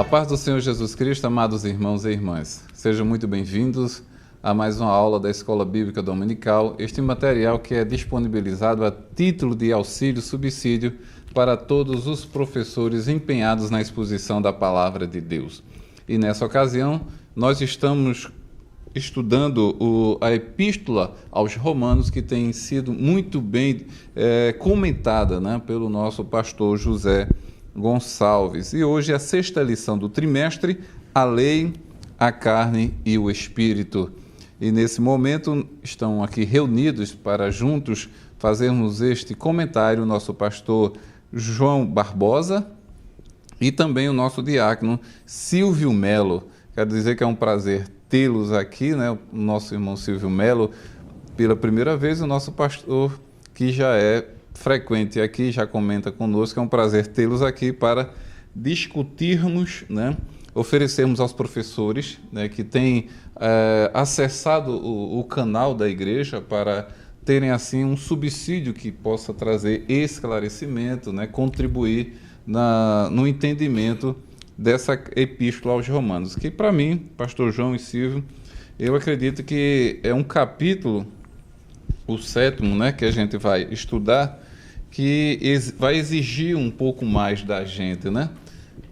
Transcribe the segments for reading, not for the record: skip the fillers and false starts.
A paz do Senhor Jesus Cristo, amados irmãos e irmãs. Sejam muito bem-vindos a mais uma aula da Escola Bíblica Dominical, este material que é disponibilizado a título de auxílio subsídio para todos os professores empenhados na exposição da Palavra de Deus. E nessa ocasião, nós estamos estudando a Epístola aos Romanos, que tem sido muito bem comentada, né, pelo nosso pastor José Gonçalves. E hoje é a sexta lição do trimestre, a lei, a carne e o espírito. E nesse momento estão aqui reunidos para juntos fazermos este comentário, o nosso pastor João Barbosa e também o nosso diácono Silvio Melo. Quero dizer que é um prazer tê-los aqui, né? O nosso irmão Silvio Melo, pela primeira vez, o nosso pastor que já é frequente aqui, já comenta conosco. É um prazer tê-los aqui para discutirmos, né? Oferecermos aos professores, né, que têm acessado o canal da igreja para terem assim um subsídio que possa trazer esclarecimento, né, contribuir no entendimento dessa epístola aos Romanos, que para mim, pastor João e Silvio, eu acredito que é um capítulo, o sétimo, né, que a gente vai estudar, que vai exigir um pouco mais da gente, né?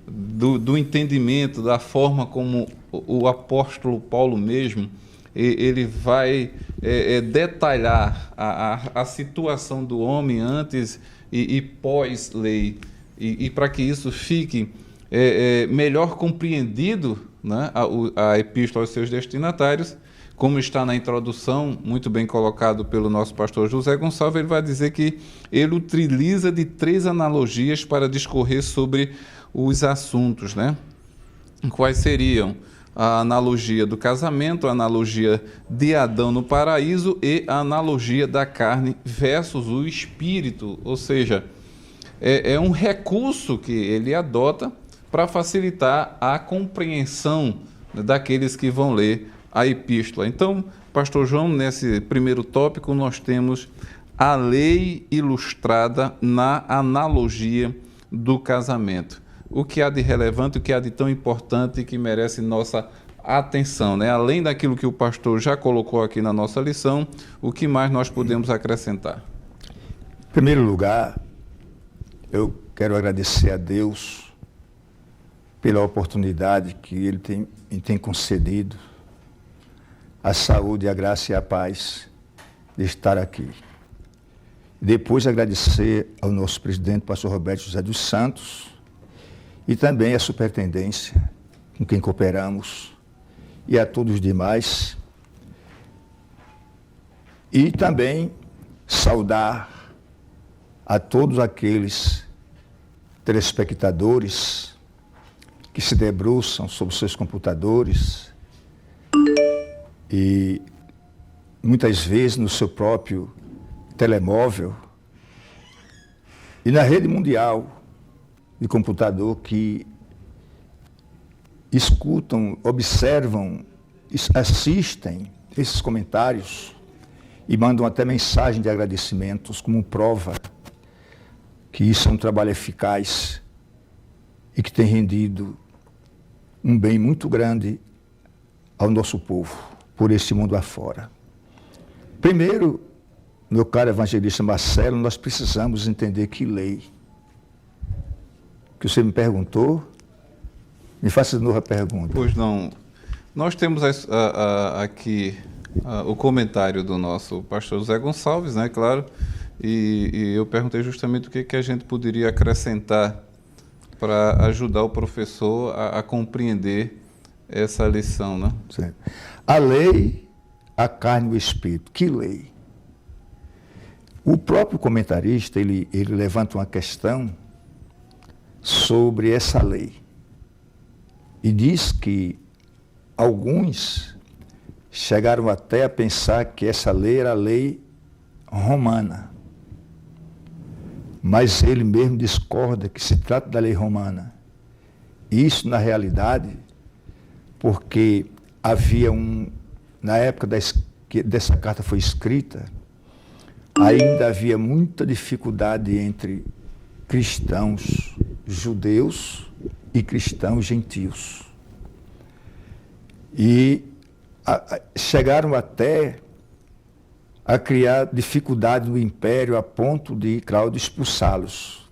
Do entendimento, da forma como o apóstolo Paulo mesmo, ele vai detalhar a situação do homem antes e pós-lei, e para que isso fique melhor compreendido, né, a epístola aos seus destinatários, como está na introdução, muito bem colocado pelo nosso pastor José Gonçalves, ele vai dizer que ele utiliza de 3 analogias para discorrer sobre os assuntos, né? Quais seriam a analogia do casamento, a analogia de Adão no paraíso e a analogia da carne versus o espírito, ou seja, é um recurso que ele adota para facilitar a compreensão daqueles que vão ler a epístola. Então, pastor João, nesse primeiro tópico, nós temos a lei ilustrada na analogia do casamento. O que há de relevante, o que há de tão importante que merece nossa atenção, né? Além daquilo que o pastor já colocou aqui na nossa lição, o que mais nós podemos acrescentar? Em primeiro lugar, eu quero agradecer a Deus pela oportunidade que Ele tem concedido, a saúde, a graça e a paz de estar aqui. Depois agradecer ao nosso presidente, pastor Roberto José dos Santos, e também à superintendência com quem cooperamos, e a todos os demais. E também saudar a todos aqueles telespectadores que se debruçam sobre seus computadores e muitas vezes no seu próprio telemóvel e na rede mundial de computador, que escutam, observam, assistem esses comentários e mandam até mensagem de agradecimentos como prova que isso é um trabalho eficaz e que tem rendido um bem muito grande ao nosso povo, por esse mundo afora. Primeiro, meu caro evangelista Marcelo, nós precisamos entender que lei. Que você me perguntou, me faça de novo a pergunta. Pois não. Nós temos aqui o comentário do nosso pastor José Gonçalves, né, claro, e eu perguntei justamente o que a gente poderia acrescentar para ajudar o professor a compreender essa lição, né? Certo. A lei, a carne e o espírito. Que lei? O próprio comentarista, ele levanta uma questão sobre essa lei e diz que alguns chegaram até a pensar que essa lei era a lei romana, mas ele mesmo discorda que se trata da lei romana. Isso, na realidade, porque havia na época que dessa carta foi escrita, ainda havia muita dificuldade entre cristãos judeus e cristãos gentios. E chegaram até a criar dificuldade no império a ponto de Cláudio expulsá-los.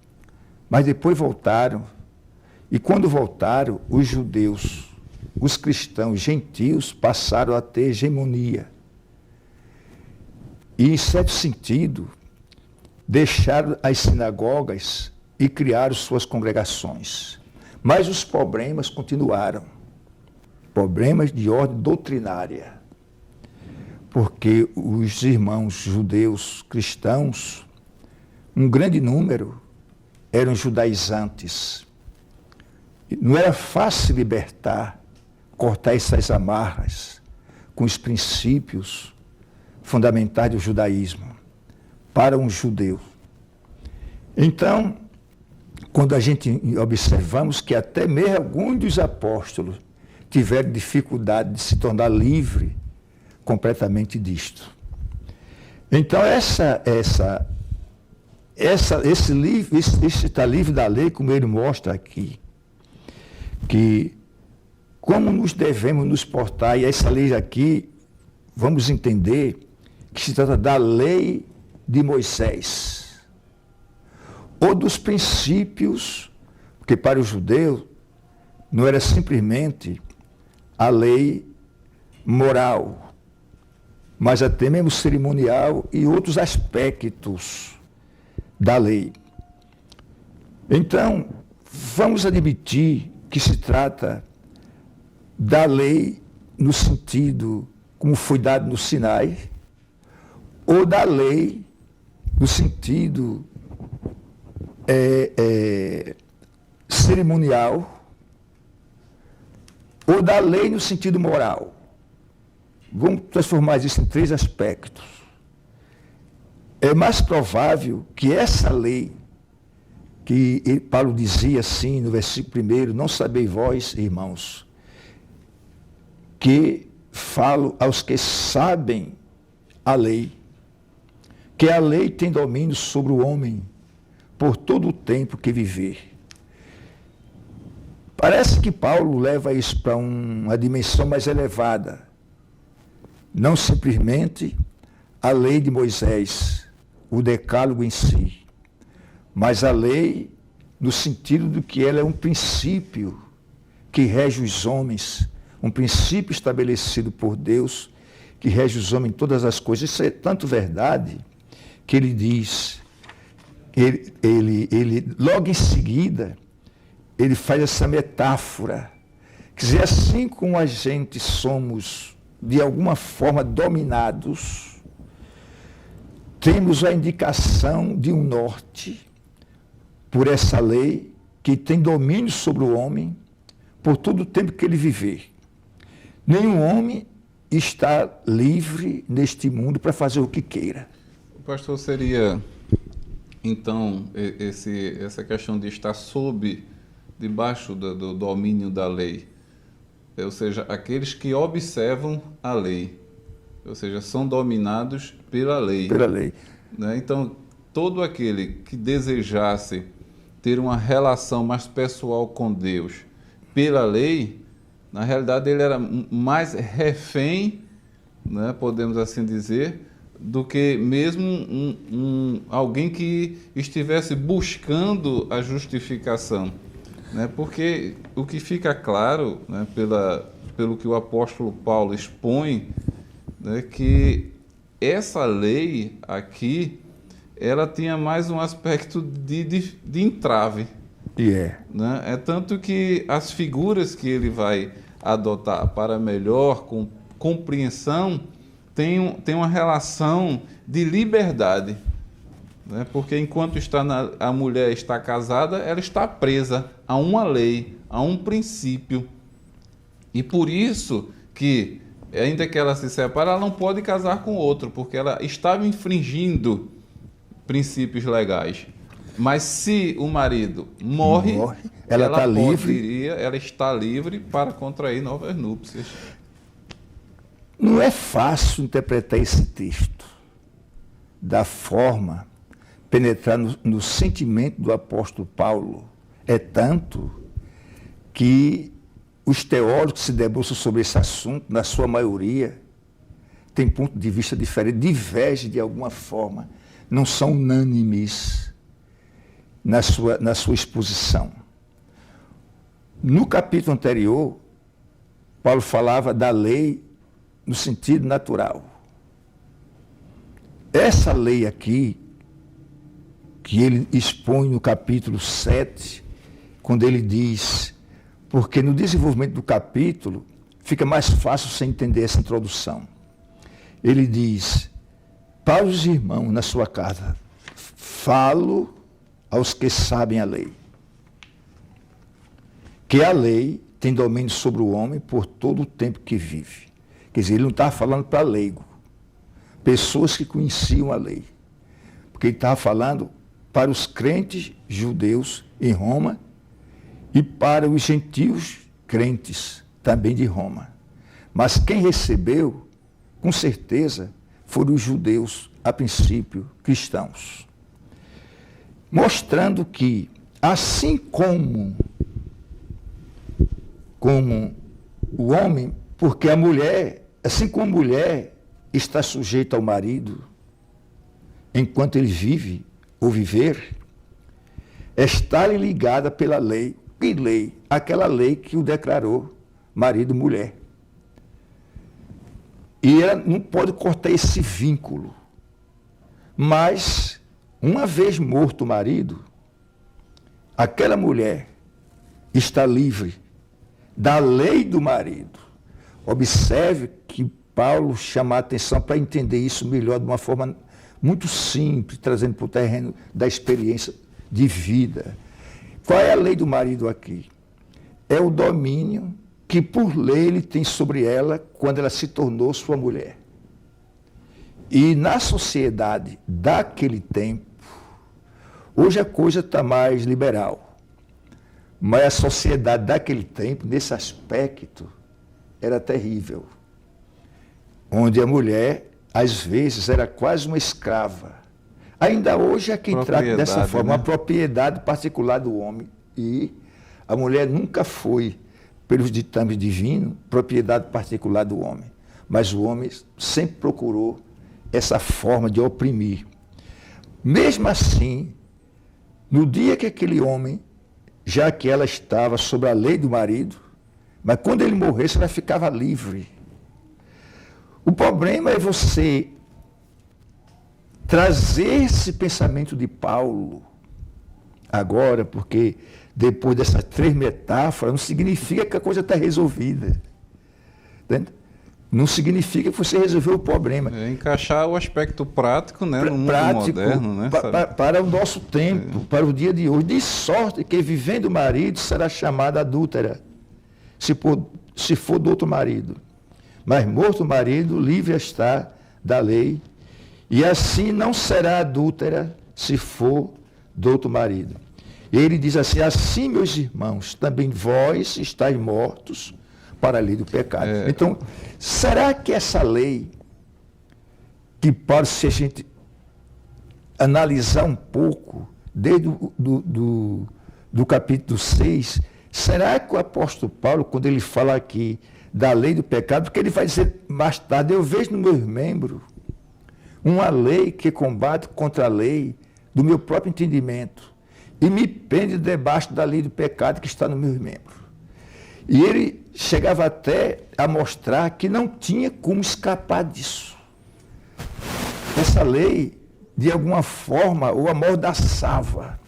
Mas depois voltaram, e quando voltaram, os judeus, os cristãos gentios passaram a ter hegemonia. E, em certo sentido, deixaram as sinagogas e criaram suas congregações. Mas os problemas continuaram. Problemas de ordem doutrinária. Porque os irmãos judeus cristãos, um grande número, eram judaizantes. Não era fácil libertar, cortar essas amarras com os princípios fundamentais do judaísmo para um judeu. Então, quando a gente observamos que até mesmo alguns dos apóstolos tiveram dificuldade de se tornar livre completamente disto. Então, esse livro da lei, como ele mostra aqui, que como nos devemos nos portar, e essa lei aqui, vamos entender que se trata da lei de Moisés, ou dos princípios, porque para o judeu não era simplesmente a lei moral, mas até mesmo cerimonial e outros aspectos da lei. Então, vamos admitir que se trata da lei no sentido como foi dado no Sinai, ou da lei no sentido cerimonial, ou da lei no sentido moral. Vamos transformar isso em 3 aspectos. É mais provável que essa lei, que Paulo dizia assim no versículo 1, não sabeis vós, irmãos, que falo aos que sabem a lei, que a lei tem domínio sobre o homem por todo o tempo que viver. Parece que Paulo leva isso para uma dimensão mais elevada. Não simplesmente a lei de Moisés, o decálogo em si, mas a lei no sentido de que ela é um princípio que rege os homens, um princípio estabelecido por Deus, que rege os homens em todas as coisas. Isso é tanto verdade que ele diz, ele logo em seguida, ele faz essa metáfora. Quer dizer, assim como a gente somos, de alguma forma, dominados, temos a indicação de um norte por essa lei que tem domínio sobre o homem por todo o tempo que ele viver. Nenhum homem está livre neste mundo para fazer o que queira. O pastor, seria, então, essa questão de estar debaixo do domínio da lei, ou seja, aqueles que observam a lei, ou seja, são dominados pela lei. Pela lei. Né? Então, todo aquele que desejasse ter uma relação mais pessoal com Deus pela lei, na realidade ele era mais refém, né, podemos assim dizer, do que mesmo alguém que estivesse buscando a justificação. Né? Porque o que fica claro, né, pelo que o apóstolo Paulo expõe, né, que essa lei aqui, ela tinha mais um aspecto de entrave. Né? É tanto que as figuras que ele vai adotar para melhor compreensão tem uma relação de liberdade. Né? Porque enquanto a mulher está casada, ela está presa a uma lei, a um princípio. E por isso que, ainda que ela se separe, ela não pode casar com outro, porque ela estava infringindo princípios legais. Mas se o marido morre, ela está livre para contrair novas núpcias. Não é fácil interpretar esse texto da forma, penetrar no sentimento do apóstolo Paulo. É tanto que os teólogos que se debruçam sobre esse assunto, na sua maioria, têm ponto de vista diferente, divergem de alguma forma, não são unânimes na sua exposição. No capítulo anterior, Paulo falava da lei no sentido natural. Essa lei aqui, que ele expõe no capítulo 7, quando ele diz, porque no desenvolvimento do capítulo fica mais fácil você entender essa introdução. Ele diz, para os irmãos na sua casa, falo aos que sabem a lei, que a lei tem domínio sobre o homem por todo o tempo que vive. Quer dizer, ele não estava falando para leigo, pessoas que conheciam a lei, porque ele estava falando para os crentes judeus em Roma e para os gentios crentes também de Roma. Mas quem recebeu, com certeza, foram os judeus, a princípio, cristãos. Mostrando que, assim como o homem, porque a mulher, assim como a mulher está sujeita ao marido, enquanto ele vive ou viver, está-lhe ligada pela lei. Que lei? Aquela lei que o declarou marido e mulher. E ela não pode cortar esse vínculo. Mas, uma vez morto o marido, aquela mulher está livre da lei do marido. Observe que Paulo chama a atenção para entender isso melhor de uma forma muito simples, trazendo para o terreno da experiência de vida. Qual é a lei do marido aqui? É o domínio que por lei ele tem sobre ela quando ela se tornou sua mulher. E na sociedade daquele tempo, hoje a coisa está mais liberal, mas a sociedade daquele tempo, nesse aspecto, era terrível. Onde a mulher, às vezes, era quase uma escrava. Ainda hoje é quem trata dessa forma, né? Uma propriedade particular do homem. E a mulher nunca foi, pelos ditames divinos, propriedade particular do homem. Mas o homem sempre procurou essa forma de oprimir. Mesmo assim, no dia que aquele homem, já que ela estava sob a lei do marido, mas quando ele morresse, ela ficava livre. O problema é você trazer esse pensamento de Paulo agora, porque depois dessas 3 metáforas, não significa que a coisa está resolvida. Entende? Não significa que você resolveu o problema. É encaixar o aspecto prático, né, no mundo moderno. Né, para o nosso tempo, para o dia de hoje. De sorte que, vivendo o marido, será chamada adúltera, se for do outro marido. Mas morto o marido, livre está da lei, e assim não será adúltera se for do outro marido. E ele diz assim, assim, meus irmãos, também vós estáis mortos para a lei do pecado. Então, será que essa lei, que pode, se a gente analisar um pouco, desde do capítulo 6, será que o apóstolo Paulo, quando ele fala aqui da lei do pecado, porque ele vai dizer mais tarde, eu vejo nos meus membros uma lei que combate contra a lei do meu próprio entendimento e me prende debaixo da lei do pecado que está nos meus membros. E ele chegava até a mostrar que não tinha como escapar disso. Essa lei, de alguma forma, o amordaçava,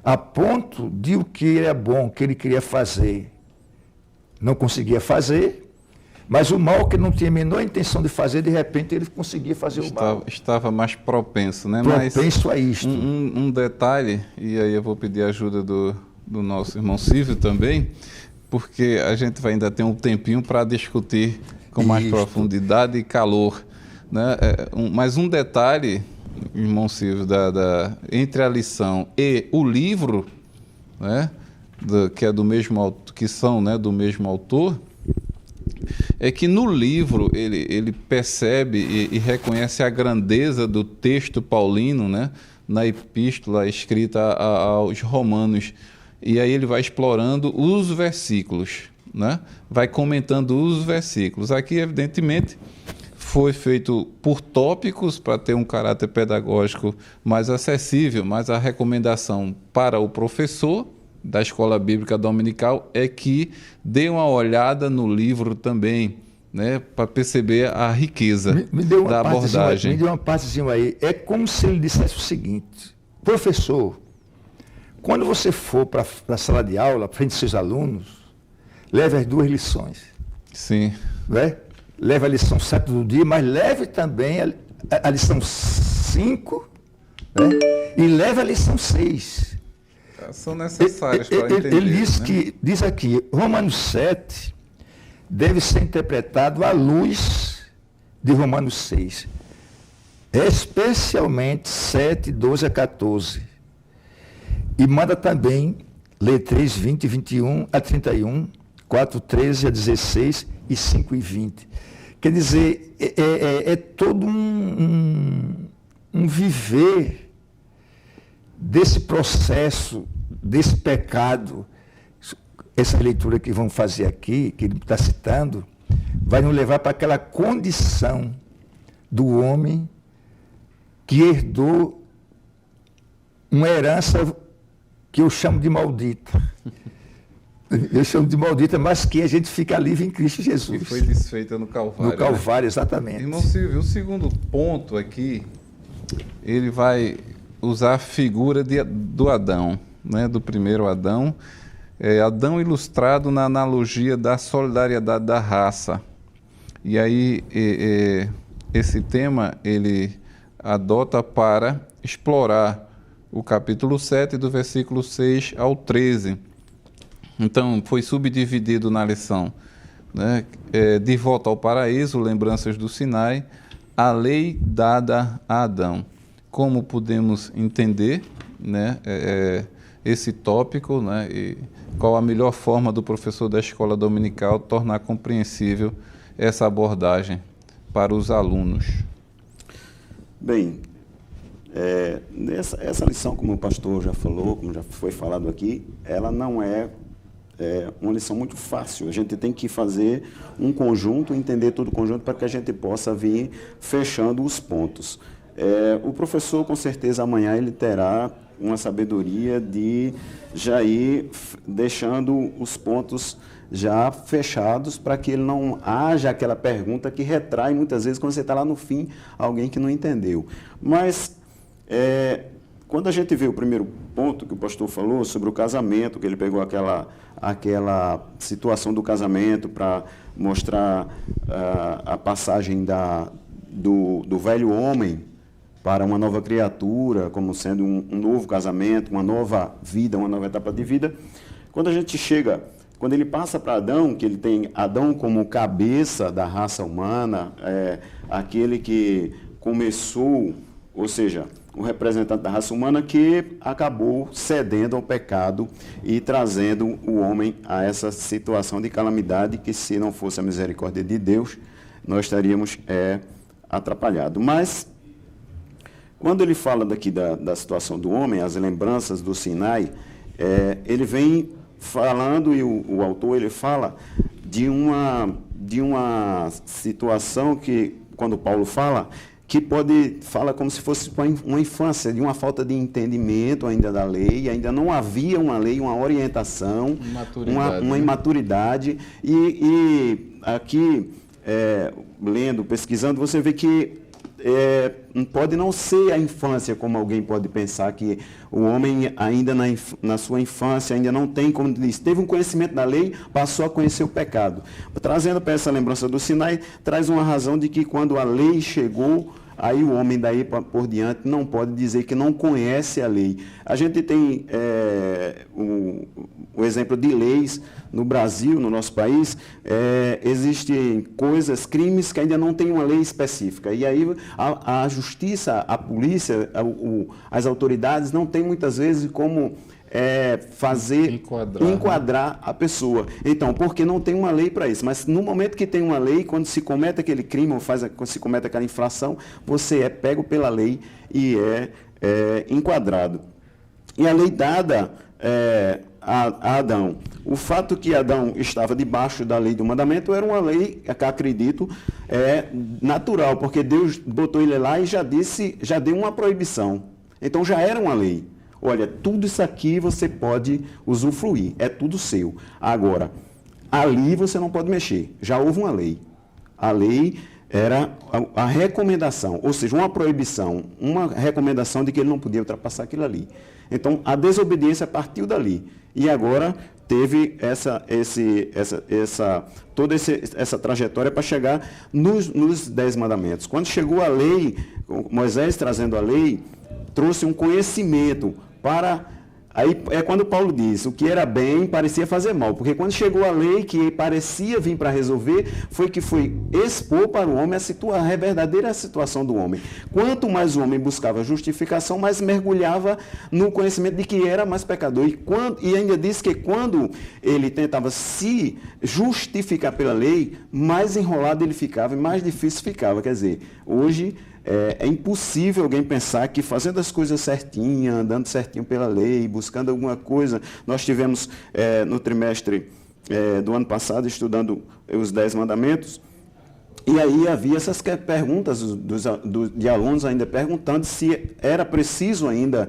a ponto de o que era bom, que ele queria fazer, não conseguia fazer, mas o mal que ele não tinha a menor intenção de fazer, de repente ele conseguia fazer o mal. Estava mais propenso, né? Propenso a isto. Um detalhe, e aí eu vou pedir a ajuda do nosso irmão Silvio também, porque a gente vai ainda ter um tempinho para discutir com mais profundidade e calor. Né? Mas um detalhe, irmão Silvio, entre a lição e o livro, né? Que é do mesmo, que são, né, do mesmo autor, é que no livro ele percebe e reconhece a grandeza do texto paulino, né, na epístola escrita aos Romanos. e aí ele vai explorando os versículos, né? Vai comentando os versículos. Aqui, evidentemente, foi feito por tópicos para ter um caráter pedagógico mais acessível, mas a recomendação para o professor da Escola Bíblica Dominical é que dê uma olhada no livro também, né, para perceber a riqueza da abordagem. Me deu uma partezinha aí. É como se ele dissesse o seguinte: professor, quando você for para a sala de aula, frente dos seus alunos, leve as 2 lições. Sim. Né? Leve a lição 7 do dia, mas leve também a lição 5, né? E leve a lição 6. São necessárias para entender. Ele diz aqui, Romanos 7 deve ser interpretado à luz de Romanos 6. Especialmente 7, 12 a 14. E manda também ler 3, 20, 21 a 31, 4, 13 a 16 e 5 e 20. Quer dizer, é todo um viver desse processo, desse pecado. Essa leitura que vamos fazer aqui, que ele está citando, vai nos levar para aquela condição do homem que herdou uma herança que eu chamo de maldita. Eu chamo de maldita, mas que a gente fica livre em Cristo Jesus. Que foi desfeita no Calvário. No Calvário, né? Exatamente. Irmão Silvio, o segundo ponto aqui, ele vai usar a figura do Adão, né? Do primeiro Adão. Adão ilustrado na analogia da solidariedade da raça. E aí, esse tema, ele adota para explorar o capítulo 7, do versículo 6 ao 13. Então, foi subdividido na lição, né? De volta ao paraíso, lembranças do Sinai, a lei dada a Adão. Como podemos entender, né, esse tópico, né, e qual a melhor forma do professor da escola dominical tornar compreensível essa abordagem para os alunos? Bem, essa lição, como o pastor já falou, como já foi falado aqui, ela não é uma lição muito fácil. A gente tem que fazer um conjunto, entender todo o conjunto para que a gente possa vir fechando os pontos. O professor, com certeza, amanhã ele terá uma sabedoria de já ir deixando os pontos já fechados para que ele não haja aquela pergunta que retrai muitas vezes quando você está lá no fim, alguém que não entendeu. Mas quando a gente vê o primeiro ponto que o pastor falou sobre o casamento, que ele pegou aquela situação do casamento para mostrar a passagem do velho homem para uma nova criatura, como sendo um novo casamento, uma nova vida, uma nova etapa de vida. Quando ele passa para Adão, que ele tem Adão como cabeça da raça humana, aquele que começou, ou seja, o representante da raça humana que acabou cedendo ao pecado e trazendo o homem a essa situação de calamidade que, se não fosse a misericórdia de Deus, nós estaríamos atrapalhados. Mas, quando ele fala daqui da situação do homem, as lembranças do Sinai, ele vem falando, e o autor ele fala de uma situação que, quando Paulo fala como se fosse uma infância, de uma falta de entendimento ainda da lei, ainda não havia uma lei, uma orientação, uma imaturidade. E aqui, lendo, pesquisando, você vê que pode não ser a infância como alguém pode pensar, que o homem ainda na sua infância ainda não tem, como diz, teve um conhecimento da lei, passou a conhecer o pecado. Trazendo para essa lembrança do Sinai, traz uma razão de que quando a lei chegou, aí o homem daí por diante não pode dizer que não conhece a lei. A gente tem o exemplo de leis no Brasil, no nosso país, existem crimes que ainda não tem uma lei específica. E aí a justiça, a polícia, as autoridades não têm muitas vezes como enquadrar a pessoa. Então, porque não tem uma lei para isso. Mas no momento que tem uma lei, quando se comete aquele crime, quando se comete aquela infração, você é pego pela lei e enquadrado. E a lei dada a Adão. O fato que Adão estava debaixo da lei do mandamento era uma lei, que acredito, natural, porque Deus botou ele lá e já deu uma proibição. Então já era uma lei. Olha, tudo isso aqui você pode usufruir, é tudo seu. Agora, ali você não pode mexer. Já houve uma lei. A lei era a recomendação, ou seja, uma proibição, uma recomendação de que ele não podia ultrapassar aquilo ali. Então, a desobediência partiu dali. E agora teve toda essa trajetória para chegar nos 10 mandamentos. Quando chegou a lei, Moisés trazendo a lei, trouxe um conhecimento para... Aí é quando Paulo diz, o que era bem parecia fazer mal, porque quando chegou a lei que parecia vir para resolver, foi expor para o homem a verdadeira situação do homem. Quanto mais o homem buscava justificação, mais mergulhava no conhecimento de que era mais pecador. E ainda diz que quando ele tentava se justificar pela lei, mais enrolado ele ficava e mais difícil ficava. Quer dizer, hoje... É impossível alguém pensar que fazendo as coisas certinhas, andando certinho pela lei, buscando alguma coisa. Nós tivemos no trimestre do ano passado estudando os 10 mandamentos, e aí havia essas perguntas de alunos ainda perguntando se era preciso ainda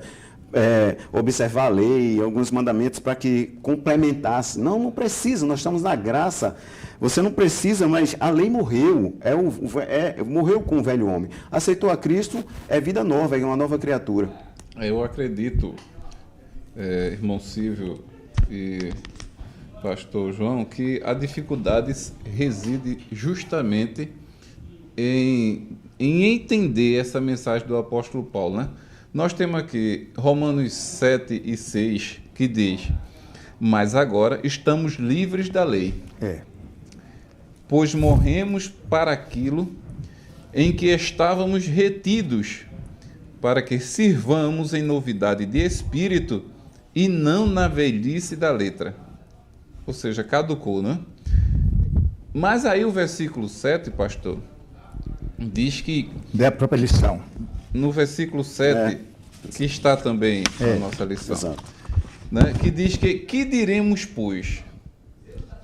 observar a lei, alguns mandamentos para que complementasse. Não precisa, nós estamos na graça. Você não precisa, mas a lei morreu, morreu com o velho homem. Aceitou a Cristo, é vida nova, é uma nova criatura. Eu acredito, irmão Silvio e pastor João, que a dificuldade reside justamente em entender essa mensagem do apóstolo Paulo, né? Nós temos aqui Romanos 7 e 6, que diz: mas agora estamos livres da lei. Pois morremos para aquilo em que estávamos retidos, para que sirvamos em novidade de espírito e não na velhice da letra. Ou seja, caducou, né? Mas aí o versículo 7, pastor, diz que... Da própria lição. No versículo 7, que está também na nossa lição, exato. Né, que diz que diremos, pois?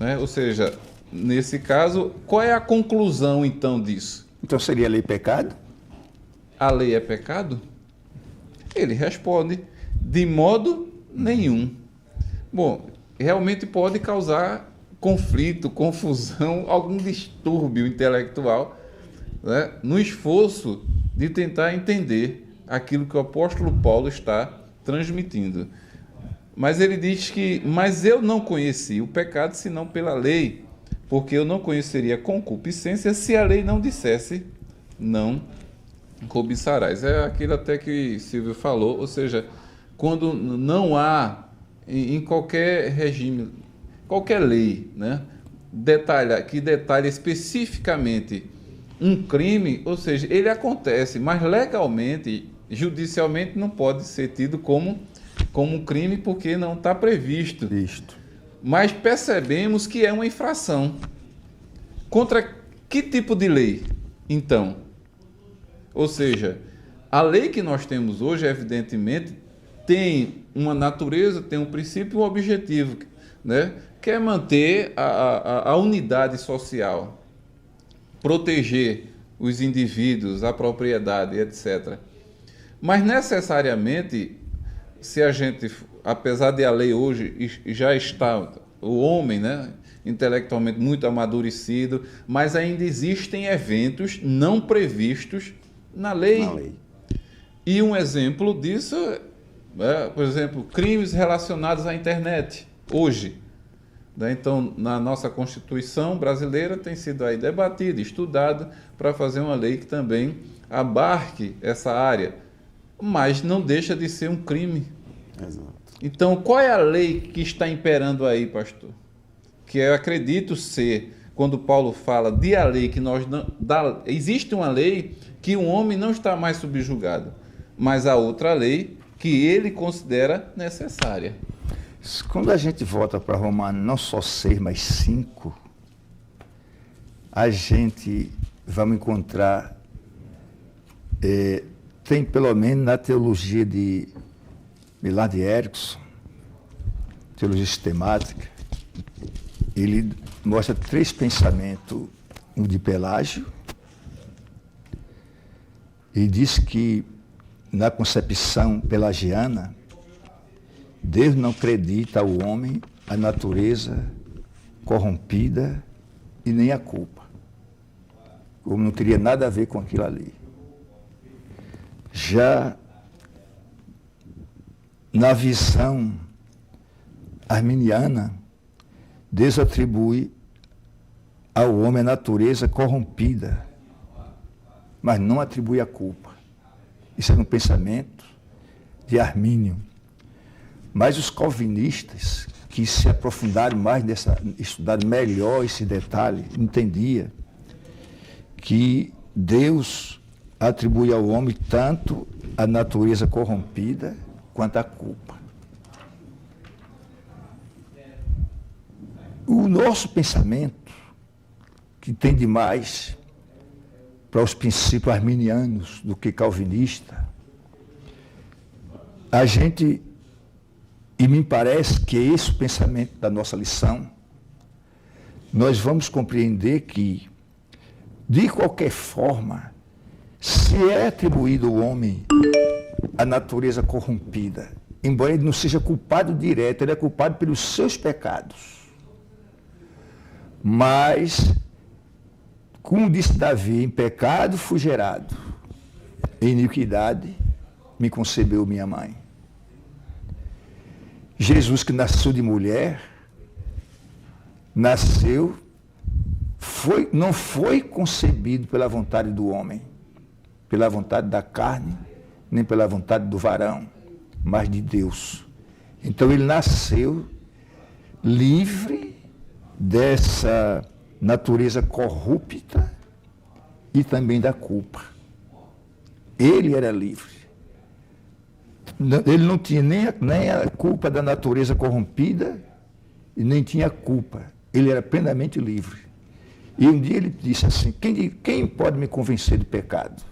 Né? Ou seja, nesse caso, qual é a conclusão, então, disso? Então seria a lei pecado? A lei é pecado? Ele responde, de modo nenhum. Bom, realmente pode causar conflito, confusão, algum distúrbio intelectual, né, no esforço de tentar entender aquilo que o apóstolo Paulo está transmitindo. Mas ele diz que, mas eu não conheci o pecado senão pela lei, porque eu não conheceria concupiscência se a lei não dissesse, não cobiçarás. É aquilo até que Silvio falou, ou seja, quando não há em qualquer regime, qualquer lei, né, que detalha especificamente um crime, ou seja, ele acontece, mas legalmente, judicialmente não pode ser tido como um crime porque não está previsto. Isto. Mas percebemos que é uma infração. Contra que tipo de lei, então? Ou seja, a lei que nós temos hoje, evidentemente, tem uma natureza, tem um princípio e um objetivo, né? Que é manter a unidade social, proteger os indivíduos, a propriedade, etc. Mas necessariamente, se a gente, apesar de a lei hoje já está, o homem, né, intelectualmente muito amadurecido, mas ainda existem eventos não previstos na lei. E um exemplo disso por exemplo, crimes relacionados à internet, hoje. Então, na nossa Constituição brasileira tem sido aí debatido, estudado, para fazer uma lei que também abarque essa área, mas não deixa de ser um crime. Exato. Então, qual é a lei que está imperando aí, pastor? Que eu acredito ser, quando Paulo fala de a lei, que nós não... existe uma lei que o homem não está mais subjugado, mas a outra lei que ele considera necessária. Quando a gente volta para Romanos, não só 6, mas 5, a gente vai encontrar, tem pelo menos na teologia de Millard Erickson, teologia sistemática, ele mostra 3 pensamentos, um de Pelágio, e diz que na concepção pelagiana, Deus não acredita ao homem a natureza corrompida e nem a culpa. Como não teria nada a ver com aquilo ali. Já na visão arminiana, Deus atribui ao homem a natureza corrompida, mas não atribui a culpa. Isso é um pensamento de Armínio. Mas os calvinistas, que se aprofundaram mais estudaram melhor esse detalhe, entendia que Deus atribui ao homem tanto a natureza corrompida quanto a culpa. O nosso pensamento, que tende mais para os princípios arminianos do que calvinista, a gente, e me parece que é esse o pensamento da nossa lição, nós vamos compreender que, de qualquer forma, se é atribuído ao homem a natureza corrompida, embora ele não seja culpado direto, ele é culpado pelos seus pecados. Mas, como disse Davi, em pecado fui gerado, em iniquidade me concebeu minha mãe. Jesus, que nasceu de mulher, não foi concebido pela vontade do homem, pela vontade da carne, nem pela vontade do varão, mas de Deus. Então ele nasceu livre dessa natureza corrupta e também da culpa. Ele era livre. Ele não tinha nem a culpa da natureza corrompida e nem tinha a culpa. Ele era plenamente livre. E um dia ele disse assim, quem pode me convencer do pecado?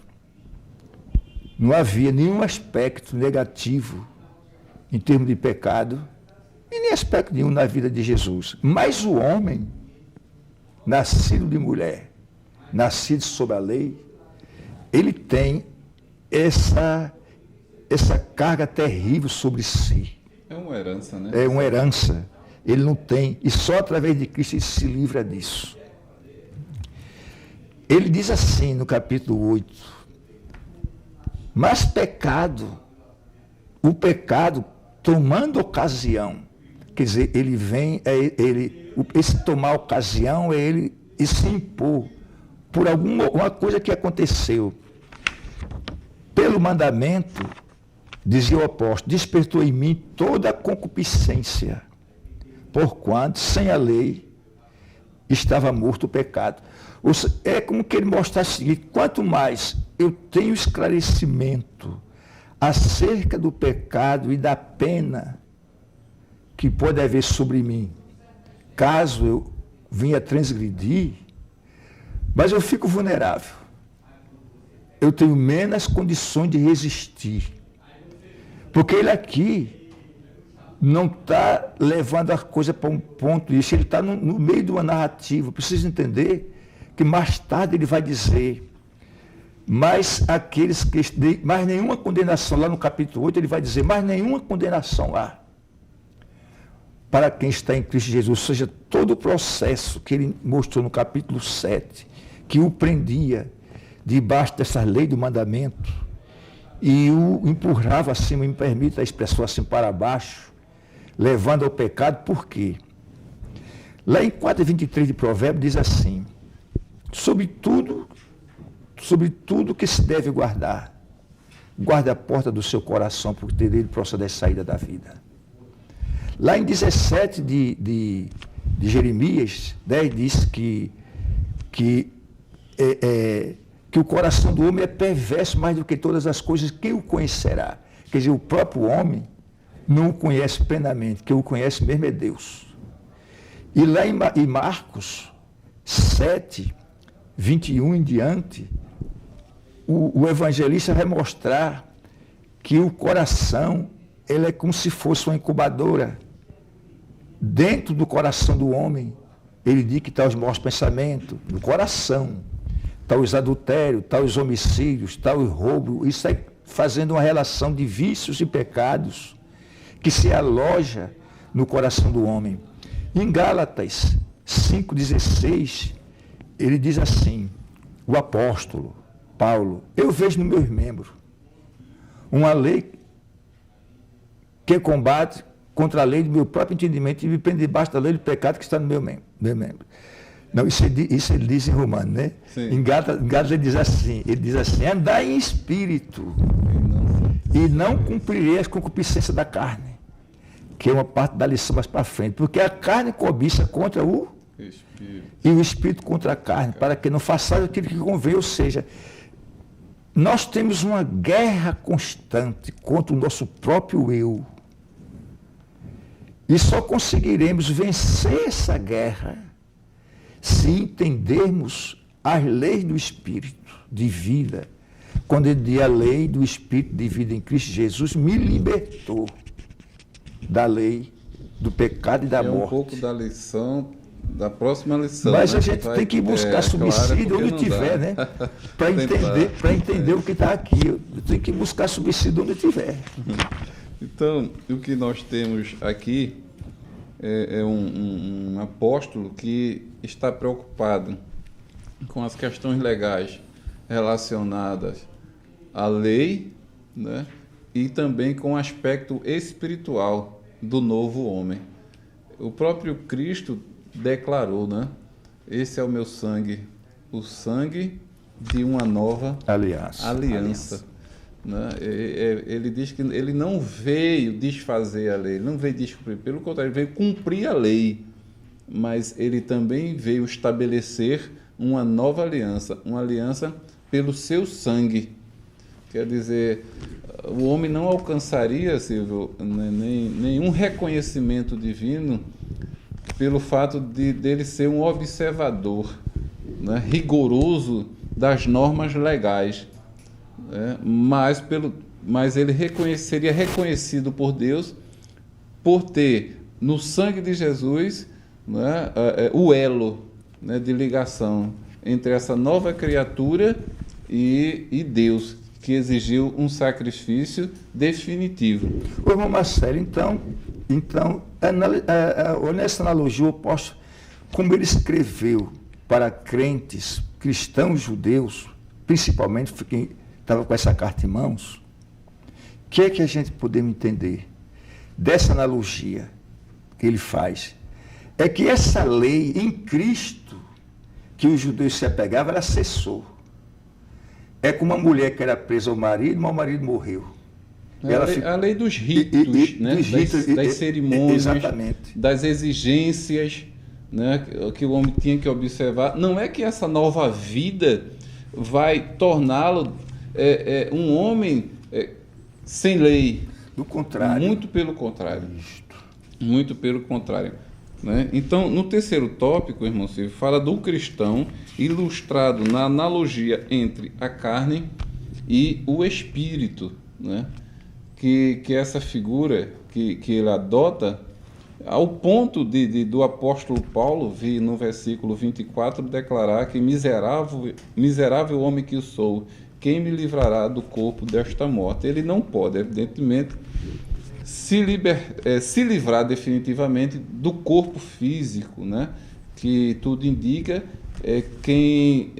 Não havia nenhum aspecto negativo em termos de pecado e nem aspecto nenhum na vida de Jesus. Mas o homem, nascido de mulher, nascido sob a lei, ele tem essa carga terrível sobre si. É uma herança, né? É uma herança. Ele não tem, e só através de Cristo ele se livra disso. Ele diz assim no capítulo 8, mas o pecado tomando ocasião, quer dizer, ele vem, esse tomar ocasião é ele se impor por alguma coisa que aconteceu. Pelo mandamento, dizia o apóstolo, despertou em mim toda a concupiscência, porquanto sem a lei estava morto o pecado. É como que ele mostrasse que quanto mais eu tenho esclarecimento acerca do pecado e da pena que pode haver sobre mim, caso eu venha transgredir, mas eu fico vulnerável. Eu tenho menos condições de resistir. Porque ele aqui não está levando a coisa para um ponto disso, ele está no meio de uma narrativa. Precisa entender que mais tarde ele vai dizer, mas nenhuma condenação, lá no capítulo 8 ele vai dizer, mas nenhuma condenação há para quem está em Cristo Jesus. Ou seja, todo o processo que ele mostrou no capítulo 7, que o prendia debaixo dessa lei do mandamento e o empurrava assim, me permita a expressão assim, para baixo, levando ao pecado. Por quê? Lá em 4:23 de Provérbios diz assim, sobre tudo que se deve guardar, guarde a porta do seu coração, porque dele procede a saída da vida. Lá em 17 de Jeremias 10 diz que o coração do homem é perverso mais do que todas as coisas, quem o conhecerá? Quer dizer, o próprio homem não o conhece plenamente, quem o conhece mesmo é Deus. E lá em Marcos 7, 21 em diante, o evangelista vai mostrar que o coração ele é como se fosse uma incubadora dentro do coração do homem, ele diz que está os maus pensamentos, no coração, está os adultérios, está os homicídios, está o roubo, isso aí fazendo uma relação de vícios e pecados que se aloja no coração do homem. Em Gálatas 5,16, ele diz assim, o apóstolo Paulo, eu vejo nos meus membros uma lei que combate contra a lei do meu próprio entendimento e me prende debaixo da lei do pecado que está no meu membro. Não, isso ele diz em Romano, né? Sim. Em Gálatas ele diz assim, andai em espírito e não cumprirei as concupiscências da carne, que é uma parte da lição mais para frente, porque a carne cobiça contra o Espírito. E o espírito contra a carne, para que não façais aquilo que convém, ou seja, nós temos uma guerra constante contra o nosso próprio eu. E só conseguiremos vencer essa guerra se entendermos as leis do Espírito de vida. Quando ele diz a lei do Espírito de vida em Cristo Jesus, me libertou da lei, do pecado e da morte. É um pouco da lição, da próxima lição. Mas né? a gente tem que buscar subsídio claro, onde tiver, né? Para entender o que está aqui. Eu tenho que buscar subsídio onde tiver. Então, o que nós temos aqui é um apóstolo que está preocupado com as questões legais relacionadas à lei, né? E também com o aspecto espiritual do novo homem. O próprio Cristo declarou, né? Esse é o meu sangue, o sangue de uma nova aliança. Né? Ele diz que ele não veio desfazer a lei, ele não veio descumprir, pelo contrário, ele veio cumprir a lei, mas ele também veio estabelecer uma nova aliança, uma aliança pelo seu sangue. Quer dizer, o homem não alcançaria, Silvio, nenhum reconhecimento divino pelo fato dele ser um observador, né, rigoroso das normas legais, né, mas ele seria reconhecido por Deus por ter no sangue de Jesus, né, o elo, né, de ligação entre essa nova criatura e Deus, que exigiu um sacrifício definitivo. Ô, irmão Marcelo, então nessa analogia, o apóstolo, como ele escreveu para crentes, cristãos judeus, principalmente, quem estava com essa carta em mãos, o que é que a gente podemos entender dessa analogia que ele faz? É que essa lei em Cristo, que os judeus se apegavam, ela cessou. É como uma mulher que era presa ao marido, mas o marido morreu. A lei dos ritos, né? Das cerimônias, exatamente, das exigências, né? Que o homem tinha que observar. Não é que essa nova vida vai torná-lo um homem sem lei. Do contrário. Muito pelo contrário. Muito pelo contrário. Né? Então, no terceiro tópico, irmão Silvio, fala do cristão ilustrado na analogia entre a carne e o espírito, né? Que essa figura que ele adota, ao ponto do apóstolo Paulo vir no versículo 24 declarar que miserável homem que eu sou, quem me livrará do corpo desta morte? Ele não pode, evidentemente, se livrar definitivamente do corpo físico, né? Que tudo indica quem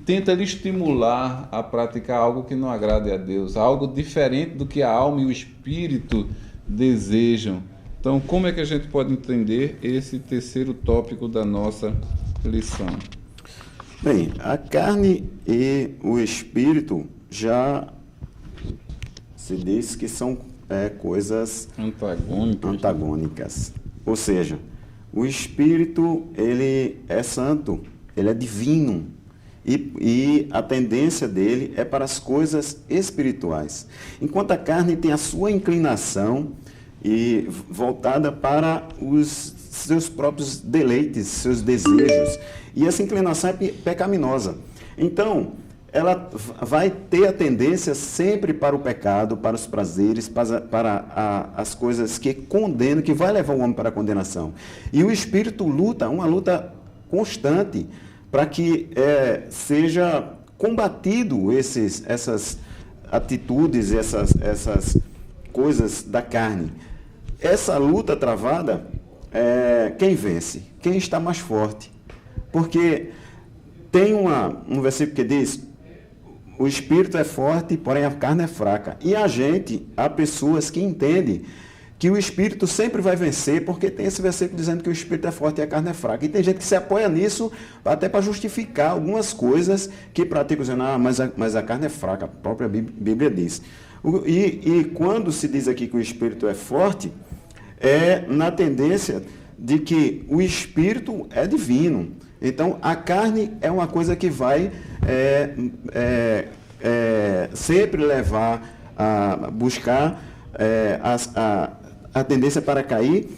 tenta lhe estimular a praticar algo que não agrade a Deus, algo diferente do que a alma e o espírito desejam. Então, como é que a gente pode entender esse terceiro tópico da nossa lição? Bem, a carne e o espírito já se diz que são coisas antagônicas. Ou seja, o espírito, ele é santo, ele é divino, e a tendência dele é para as coisas espirituais. Enquanto a carne tem a sua inclinação e voltada para os seus próprios deleites, seus desejos. E essa inclinação é pecaminosa. Então, ela vai ter a tendência sempre para o pecado, para os prazeres, para as coisas que condenam, que vai levar o homem para a condenação. E o espírito luta, uma luta constante, para que seja combatido essas atitudes, essas coisas da carne. Essa luta travada, quem vence? Quem está mais forte? Porque tem um versículo que diz: o espírito é forte, porém a carne é fraca. E há pessoas que entendem que o espírito sempre vai vencer, porque tem esse versículo dizendo que o espírito é forte e a carne é fraca. E tem gente que se apoia nisso até para justificar algumas coisas que praticam, dizendo, mas a carne é fraca, a própria Bíblia diz. E quando se diz aqui que o espírito é forte, é na tendência de que o espírito é divino. Então, a carne é uma coisa que vai sempre levar a buscar a tendência para cair,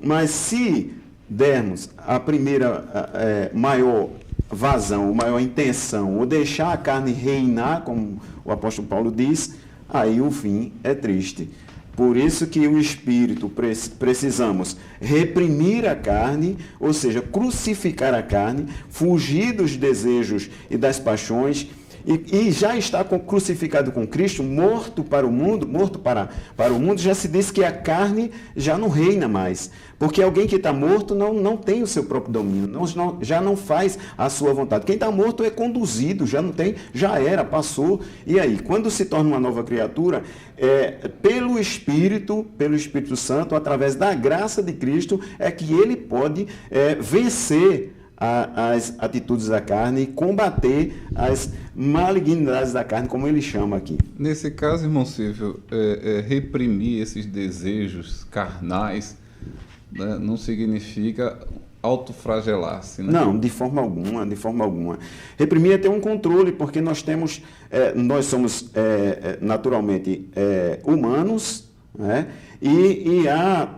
mas se dermos a primeira maior vazão, maior intenção, ou deixar a carne reinar, como o apóstolo Paulo diz, aí o fim é triste. Por isso que o espírito precisamos reprimir a carne, ou seja, crucificar a carne, fugir dos desejos e das paixões, e já está crucificado com Cristo, morto para o mundo, já se diz que a carne já não reina mais. Porque alguém que está morto não tem o seu próprio domínio, já não faz a sua vontade. Quem está morto é conduzido, já era, passou. E aí, quando se torna uma nova criatura, pelo Espírito Santo, através da graça de Cristo, é que ele pode vencer as atitudes da carne e combater as malignidades da carne, como ele chama aqui. Nesse caso, irmão Silvio, reprimir esses desejos carnais, né, não significa autoflagelar-se, né? Não, de forma alguma. Reprimir é ter um controle, porque nós somos naturalmente humanos, né? E há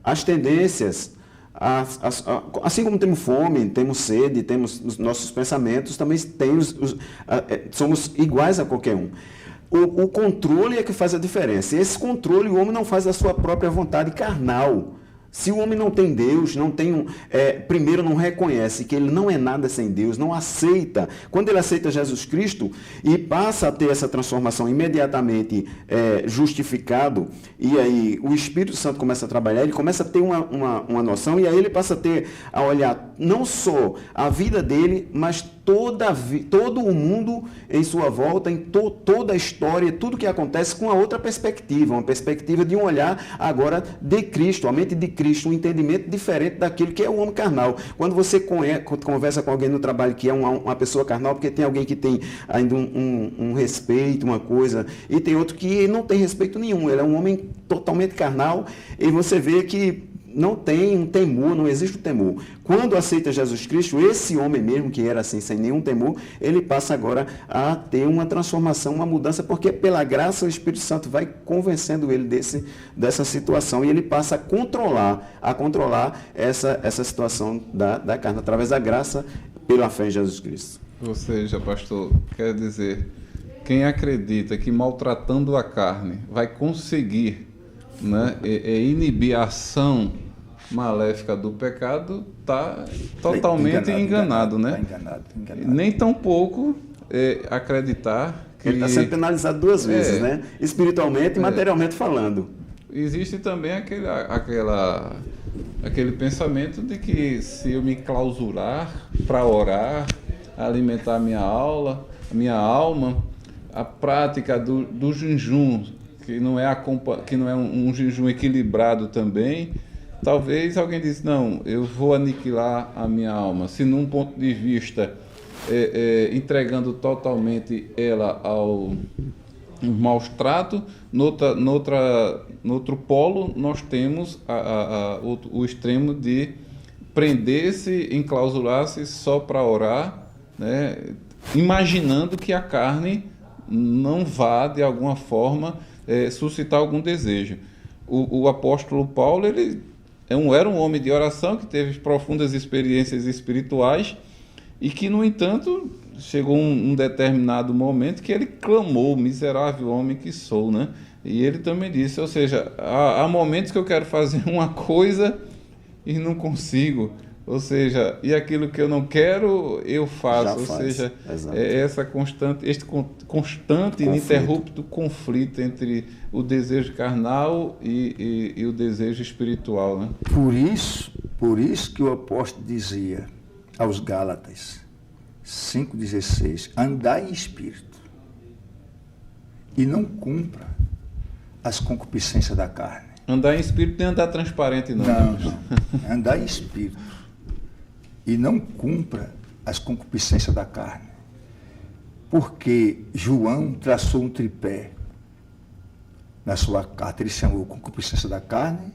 as tendências. Assim como temos fome, temos sede, temos os nossos pensamentos, também somos iguais a qualquer um. O controle é que faz a diferença. Esse controle o homem não faz da sua própria vontade carnal. Se o homem não tem Deus, primeiro não reconhece que ele não é nada sem Deus, não aceita. Quando ele aceita Jesus Cristo e passa a ter essa transformação imediatamente justificado, e aí o Espírito Santo começa a trabalhar, ele começa a ter uma noção, e aí ele passa a olhar não só a vida dele, mas todo o mundo em sua volta, toda a história, tudo que acontece com a outra perspectiva, uma perspectiva de um olhar agora de Cristo, a mente de Cristo, um entendimento diferente daquilo que é o homem carnal. Quando você conversa com alguém no trabalho que é uma pessoa carnal, porque tem alguém que tem ainda um respeito, uma coisa, e tem outro que não tem respeito nenhum, ele é um homem totalmente carnal, e você vê que não tem um temor, não existe o temor. Quando aceita Jesus Cristo, esse homem mesmo, que era assim, sem nenhum temor, ele passa agora a ter uma transformação, uma mudança, porque pela graça o Espírito Santo vai convencendo ele dessa situação, e ele passa a controlar essa situação da carne, através da graça, pela fé em Jesus Cristo. Ou seja, pastor, quer dizer, quem acredita que maltratando a carne vai conseguir, né, inibir a ação maléfica do pecado, está totalmente enganado, né? Tá enganado. Nem tão pouco acreditar que ele está sendo penalizado duas vezes, né? Espiritualmente e materialmente falando. Existe também aquele pensamento de que se eu me clausurar para orar, alimentar a minha alma, a prática do jejum, que não é um jejum equilibrado também, talvez alguém diz, não, eu vou aniquilar a minha alma. Se num ponto de vista entregando totalmente ela ao maus trato, no outro polo nós temos o extremo de prender-se, enclausurar-se só para orar, né, imaginando que a carne não vá de alguma forma suscitar algum desejo. O apóstolo Paulo, ele era um homem de oração que teve profundas experiências espirituais e que, no entanto, chegou um determinado momento que ele clamou, miserável homem que sou, né? E ele também disse, ou seja, há momentos que eu quero fazer uma coisa e não consigo, ou seja, e aquilo que eu não quero, eu faço, seja, é essa este constante e ininterrupto conflito entre o desejo carnal e o desejo espiritual, né? Por isso que o apóstolo dizia aos Gálatas 5,16, andai em espírito e não cumpra as concupiscências da carne. Andar em espírito nem andar transparente, não. Não. Andar em espírito e não cumpra as concupiscências da carne. Porque João traçou um tripé na sua carta. Ele chamou concupiscência da carne,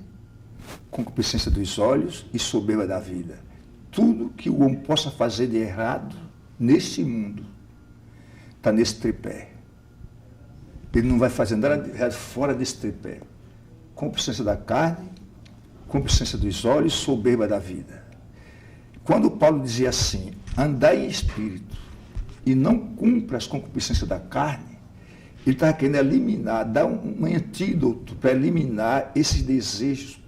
concupiscência dos olhos e soberba da vida. Tudo que o homem possa fazer de errado neste mundo está nesse tripé. Ele não vai fazer nada de errado fora desse tripé. Concupiscência da carne, concupiscência dos olhos, soberba da vida. Quando Paulo dizia assim, andai em espírito e não cumpra as concupiscências da carne, ele estava querendo eliminar, dar um antídoto para eliminar esses desejos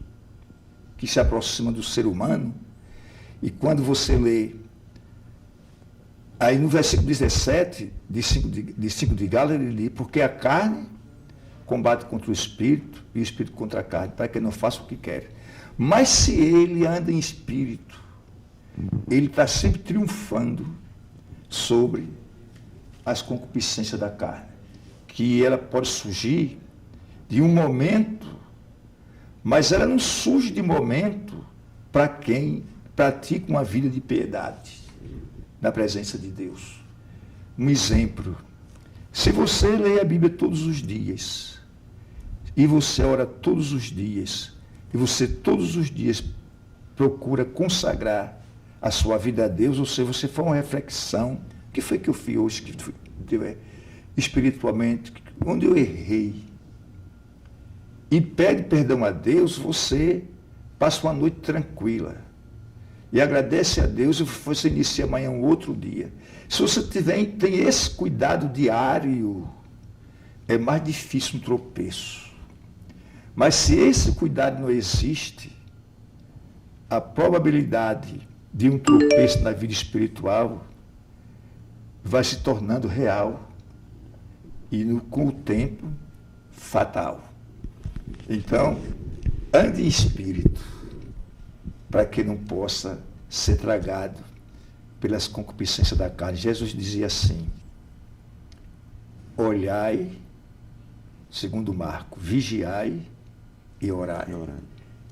que se aproximam do ser humano. E quando você lê, aí no versículo 17, de 5 de Gálatas, ele diz, porque a carne combate contra o espírito e o espírito contra a carne, para que não faça o que quer. Mas se ele anda em espírito, ele está sempre triunfando sobre as concupiscências da carne, que ela pode surgir de um momento, mas ela não surge de momento para quem pratica uma vida de piedade na presença de Deus. Um exemplo, se você lê a Bíblia todos os dias, e você ora todos os dias, e você todos os dias procura consagrar a sua vida a Deus, ou seja, você faz uma reflexão, o que foi que eu fiz hoje, espiritualmente, onde eu errei, e pede perdão a Deus, você passa uma noite tranquila, e agradece a Deus, e você inicia amanhã um outro dia. Se você tem esse cuidado diário, é mais difícil um tropeço. Mas se esse cuidado não existe, a probabilidade de um tropeço na vida espiritual vai se tornando real e, com o tempo, fatal. Então, ande em espírito, para que não possa ser tragado pelas concupiscências da carne. Jesus dizia assim, olhai, segundo Marcos, vigiai e orai.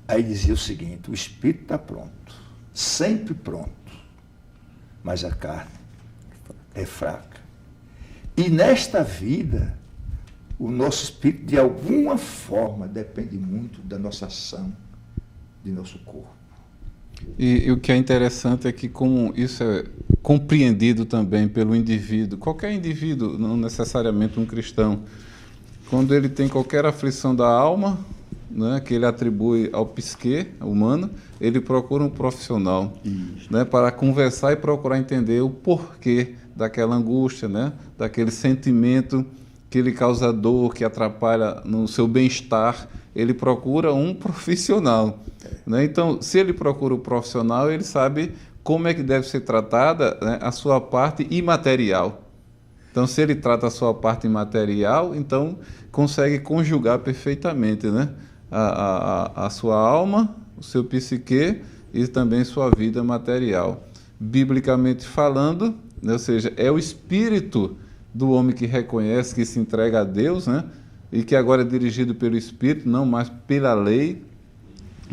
Aí dizia o seguinte, o espírito está pronto, sempre pronto, mas a carne é fraca. E nesta vida, o nosso espírito, de alguma forma, depende muito da nossa ação, de nosso corpo. E o que é interessante é que, como isso é compreendido também pelo indivíduo, qualquer indivíduo, não necessariamente um cristão, quando ele tem qualquer aflição da alma, né, que ele atribui ao psique humano, ele procura um profissional, né, para conversar e procurar entender o porquê daquela angústia, né, daquele sentimento que lhe causa dor, que atrapalha no seu bem-estar. Ele procura um profissional, né? Então, se ele procura um profissional, ele sabe como é que deve ser tratada, né, a sua parte imaterial. Então, se ele trata a sua parte imaterial, então consegue conjugar perfeitamente, né, a sua alma, o seu psique e também sua vida material. Biblicamente falando, né, ou seja, é o espírito do homem que reconhece, que se entrega a Deus, né, e que agora é dirigido pelo Espírito, não mais pela lei,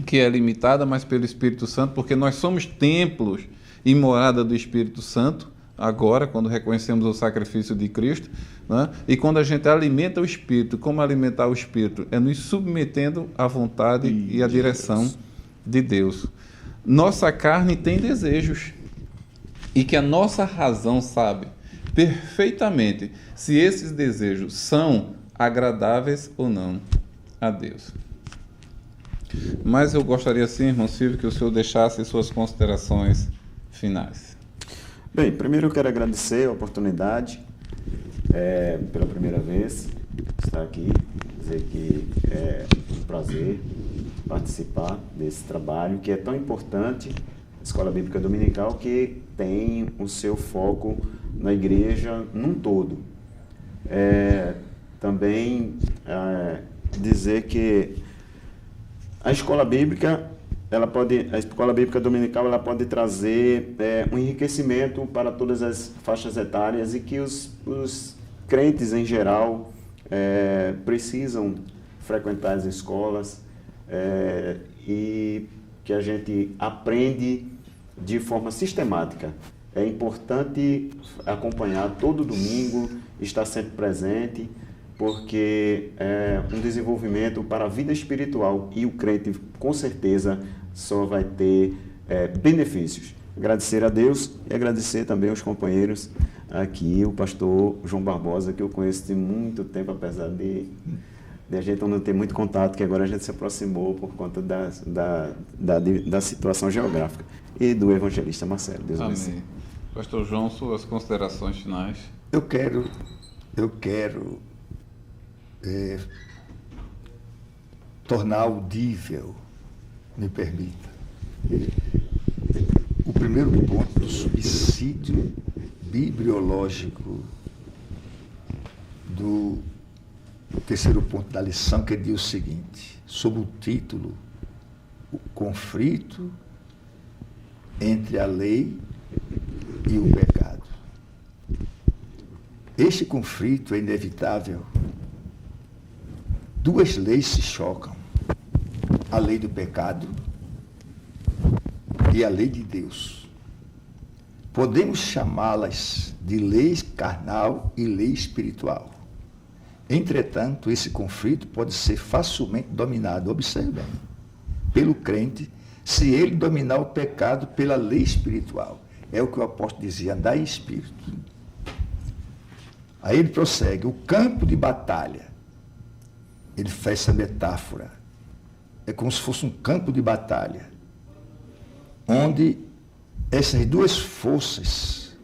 que é limitada, mas pelo Espírito Santo, porque nós somos templos e morada do Espírito Santo, agora, quando reconhecemos o sacrifício de Cristo, né? E quando a gente alimenta o Espírito, como alimentar o Espírito? É nos submetendo à vontade e à direção de Deus. Nossa carne tem desejos, e que a nossa razão sabe perfeitamente se esses desejos são agradáveis ou não a Deus. Mas eu gostaria, sim, irmão Silvio, que o senhor deixasse suas considerações finais. Bem, primeiro eu quero agradecer a oportunidade, pela primeira vez, estar aqui, dizer que é um prazer participar desse trabalho que é tão importante, a Escola Bíblica Dominical, que tem o seu foco na igreja num todo. Também dizer que a Escola Bíblica Dominical ela pode trazer um enriquecimento para todas as faixas etárias e que os crentes em geral precisam frequentar as escolas e que a gente aprende de forma sistemática. É importante acompanhar todo domingo, estar sempre presente, porque é um desenvolvimento para a vida espiritual e o crente, com certeza, só vai ter benefícios. Agradecer a Deus e agradecer também aos companheiros aqui, o pastor João Barbosa, que eu conheço de muito tempo, apesar de a gente não ter muito contato, que agora a gente se aproximou por conta da situação geográfica, e do evangelista Marcelo. Deus abençoe. Amém. Pastor João, suas considerações finais. Eu quero tornar audível, me permita, o primeiro ponto do subsídio bibliológico do terceiro ponto da lição, que diz o seguinte, sob o título O Conflito entre a Lei e o Pecado. Este conflito é inevitável. Duas leis se chocam, a lei do pecado e a lei de Deus. Podemos chamá-las de lei carnal e lei espiritual. Entretanto, esse conflito pode ser facilmente dominado, observe bem, pelo crente, se ele dominar o pecado pela lei espiritual. É o que o apóstolo dizia, andar em espírito. Aí ele prossegue, o campo de batalha. Ele faz essa metáfora. É como se fosse um campo de batalha, onde essas duas forças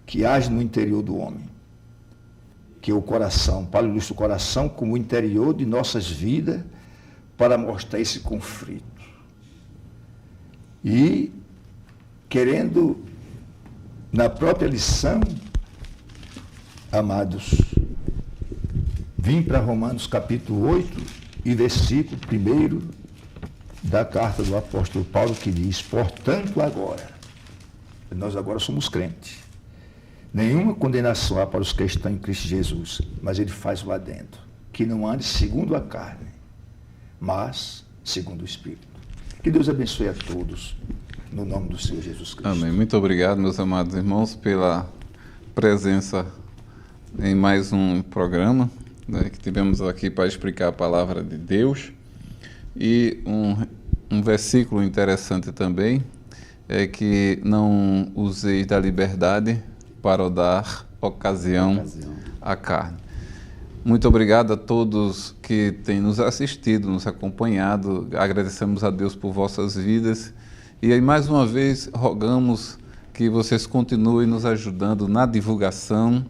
que agem no interior do homem, que é o coração, Paulo ilustra o coração como o interior de nossas vidas, para mostrar esse conflito. E, querendo, na própria lição, amados, vim para Romanos capítulo 8 e versículo 1 da carta do apóstolo Paulo, que diz, portanto agora, nós agora somos crentes, nenhuma condenação há para os que estão em Cristo Jesus, mas ele faz o adendo, que não ande segundo a carne, mas segundo o Espírito. Que Deus abençoe a todos, no nome do Senhor Jesus Cristo. Amém. Muito obrigado, meus amados irmãos, pela presença em mais um programa, né, que tivemos aqui para explicar a palavra de Deus. E um versículo interessante também é que não useis da liberdade para dar ocasião à carne. Muito obrigado a todos que têm nos assistido, nos acompanhado. Agradecemos a Deus por vossas vidas. E aí, mais uma vez, rogamos que vocês continuem nos ajudando na divulgação,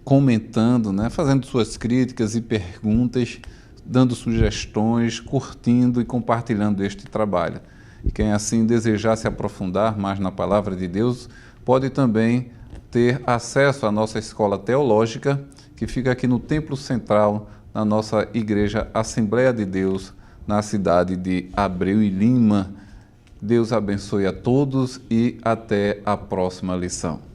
comentando, né, fazendo suas críticas e perguntas, dando sugestões, curtindo e compartilhando este trabalho. E quem assim desejar se aprofundar mais na palavra de Deus, pode também ter acesso à nossa escola teológica, que fica aqui no Templo Central, na nossa Igreja Assembleia de Deus, na cidade de Abreu e Lima. Deus abençoe a todos e até a próxima lição.